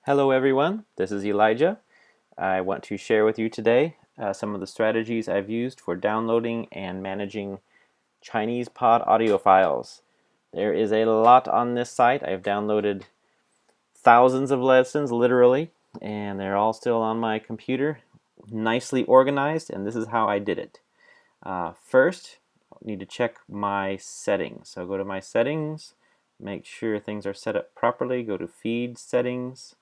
Hello everyone, this is Elijah. I want to share with you today some of the strategies I've used for downloading and managing ChinesePod audio files. There is a lot on this site. I've downloaded thousands of lessons, literally, and they're all still on my computer, nicely organized, and this is how I did it. First, I need to check my settings. So go to my settings, make sure things are set up properly, go to feed settings.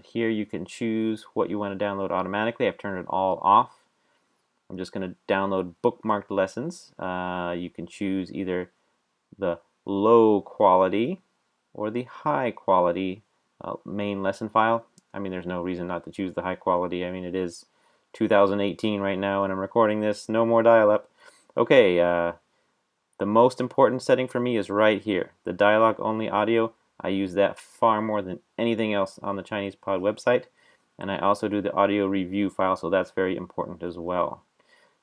Here you can choose what you want to download automatically. I've turned it all off. I'm just going to download bookmarked lessons. You can choose either the low quality or the high quality main lesson file. I mean, there's no reason not to choose the high quality. I mean, it is 2018 right now and I'm recording this. No more dial-up. Okay, the most important setting for me is right here, the dialogue only audio. I use that far more than anything else on the ChinesePod website, and I also do the audio review file, so that's very important as well.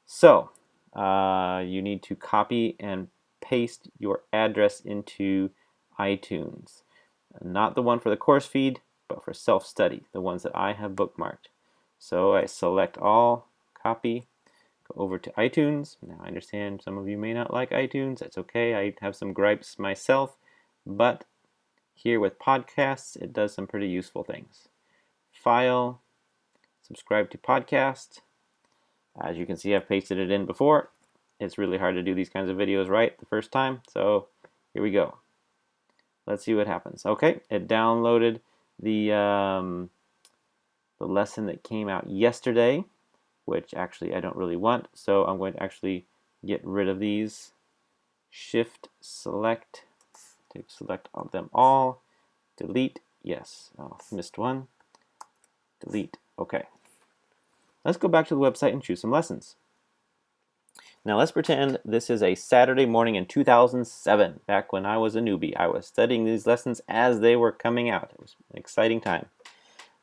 So you need to copy and paste your address into iTunes. Not the one for the course feed, but for self-study, the ones that I have bookmarked. So I select all, copy, go over to iTunes. Now I understand some of you may not like iTunes. That's okay. I have some gripes myself, but here with podcasts, it does some pretty useful things. File, subscribe to podcast. As you can see, I've pasted it in before. It's really hard to do these kinds of videos right the first time, so here we go. Let's see what happens. Okay, it downloaded the lesson that came out yesterday, which actually I don't really want, so I'm going to actually get rid of these. Shift select to select them all. Delete, yes. Oh, missed one. Delete, okay. Let's go back to the website and choose some lessons. Now let's pretend this is a Saturday morning in 2007, back when I was a newbie. I was studying these lessons as they were coming out. It was an exciting time.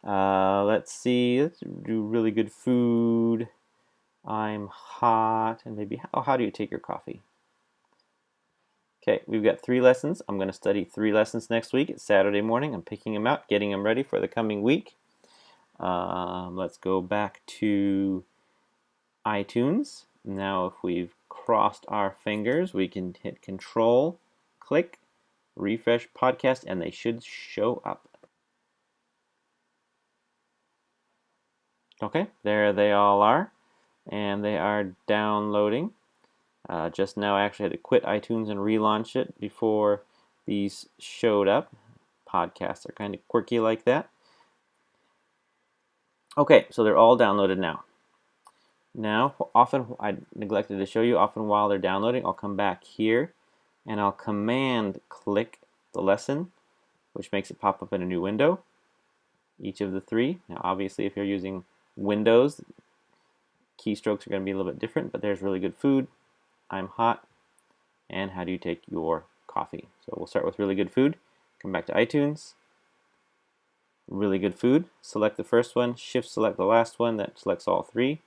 Let's see, let's do really good food. I'm hot, and maybe, how do you take your coffee? Okay, we've got 3 lessons. I'm going to study 3 lessons next week. It's Saturday morning. I'm picking them out, getting them ready for the coming week. Let's go back to iTunes. Now if we've crossed our fingers, we can hit Control, click, refresh podcast, and they should show up. Okay, there they all are, and they are downloading. Just now I actually had to quit iTunes and relaunch it before these showed up. Podcasts are kind of quirky like that. Okay, so they're all downloaded now. Now, often, I neglected to show you, often while they're downloading, I'll come back here and I'll command click the lesson, which makes it pop up in a new window, each of the 3. Now, obviously, if you're using Windows, keystrokes are going to be a little bit different, but there's really good food. I'm hot, and how do you take your coffee? So we'll start with really good food. Come back to iTunes, really good food. Select the first one, shift select the last one, that selects all 3.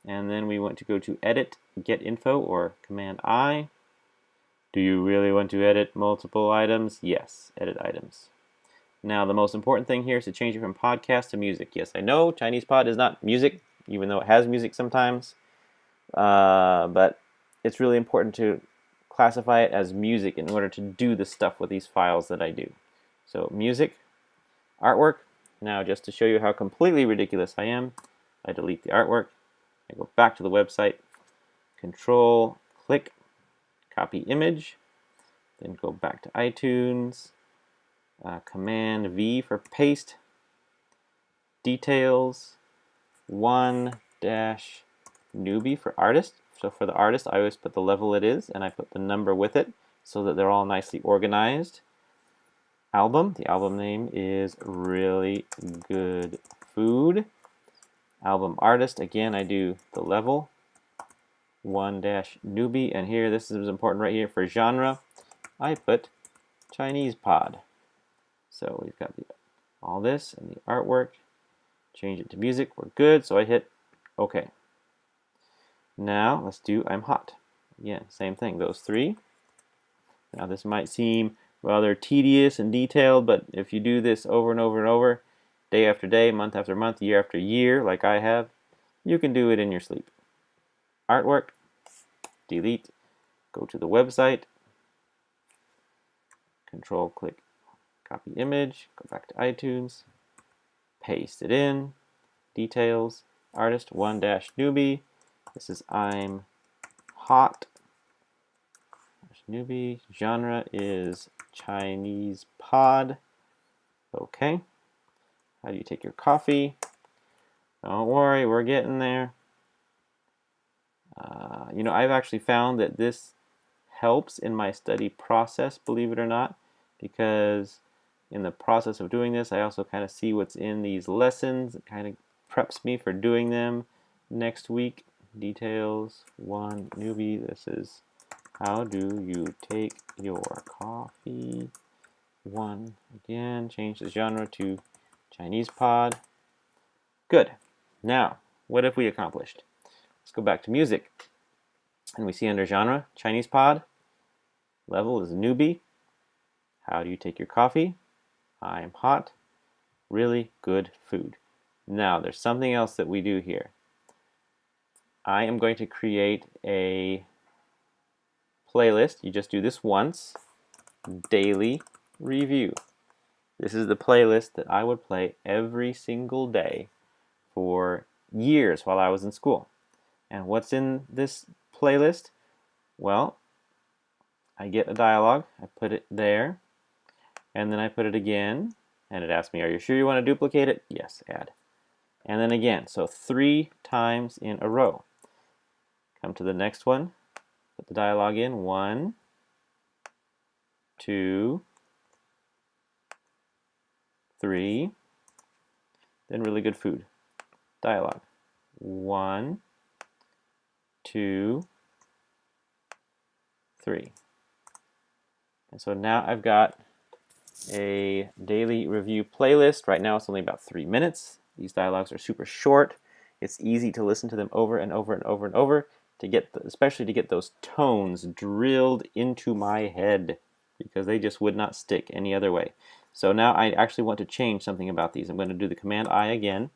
And then we want to go to edit, get info, or command I. Do you really want to edit multiple items? Yes, edit items. Now the most important thing here is to change it from podcast to music. Yes, I know ChinesePod is not music, even though it has music sometimes, but it's really important to classify it as music in order to do the stuff with these files that I do. So music, artwork. Now just to show you how completely ridiculous I am, I delete the artwork. I go back to the website, Control, click, copy image, then go back to iTunes, Command V for paste, details, 1-newbie for artist. So for the artist, I always put the level it is, and I put the number with it so that they're all nicely organized. Album, the album name is Really Good Food. Album artist, again, I do the level, 1-newbie, and here, this is important right here for genre, I put ChinesePod. So we've got all this and the artwork, change it to music, we're good, so I hit OK. Now let's do I'm hot. Again, same thing, those 3. Now this might seem Well, they're tedious and detailed, but if you do this over and over and over, day after day, month after month, year after year, like I have, you can do it in your sleep. Artwork, delete, go to the website, control click, copy image, go back to iTunes, paste it in, details, artist 1-newbie. This is I'm hot. Newbie, genre is Chinese pod. Okay. How do you take your coffee? Don't worry, we're getting there. I've actually found that this helps in my study process, believe it or not, because in the process of doing this, I also kind of see what's in these lessons. It kind of preps me for doing them next week. Details, 1, newbie. This is how do you take your coffee? 1, again, change the genre to ChinesePod. Good. Now, what have we accomplished? Let's go back to music. And we see under genre, ChinesePod. Level is newbie. How do you take your coffee? I'm hot. Really good food. Now, there's something else that we do here. I am going to create a playlist. You just do this once. Daily review. This is the playlist that I would play every single day for years while I was in school. And what's in this playlist? Well, I get a dialogue, I put it there, and then I put it again, and it asks me, are you sure you want to duplicate it? Yes, add. And then again, so 3 times in a row. Come to the next one, put the dialogue in, 1, 2, 3, then really good food. Dialogue. 1, 2, 3. And so now I've got a daily review playlist. Right now it's only about 3 minutes. These dialogues are super short. It's easy to listen to them over and over and over and over to get, especially to get those tones drilled into my head, because they just would not stick any other way. So now I actually want to change something about these. I'm going to do the Command I again.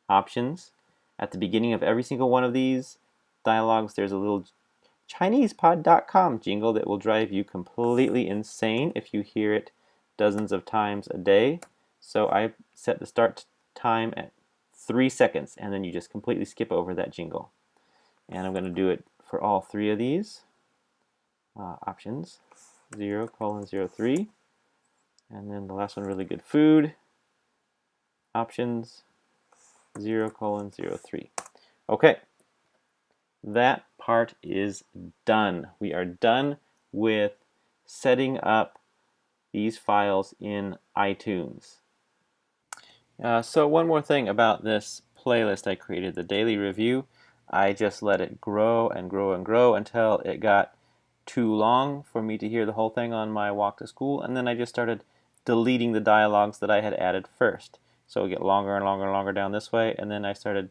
Options. At the beginning of every single one of these dialogues, there's a little ChinesePod.com jingle that will drive you completely insane if you hear it dozens of times a day. So I set the start time at 3 seconds, and then you just completely skip over that jingle. And I'm going to do it for all 3 of these. Options, 0:03. And then the last one, really good food. Options, 0:03. Okay. That part is done. We are done with setting up these files in iTunes. So one more thing about this playlist I created, the daily review. I just let it grow and grow and grow until it got too long for me to hear the whole thing on my walk to school, and then I just started deleting the dialogues that I had added first. So it get longer and longer and longer down this way, and then I started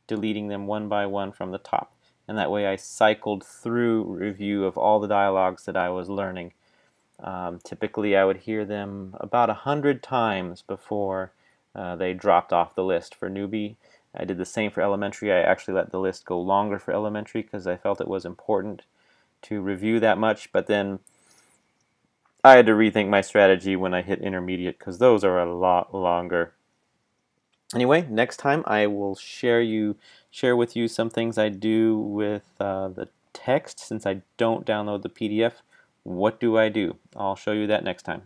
deleting them one by one from the top. And that way I cycled through review of all the dialogues that I was learning. Typically I would hear them about 100 times before they dropped off the list for newbie. I did the same for elementary. I actually let the list go longer for elementary because I felt it was important to review that much, but then I had to rethink my strategy when I hit intermediate because those are a lot longer. Anyway, next time I will share with you some things I do with the text. Since I don't download the PDF, what do I do? I'll show you that next time.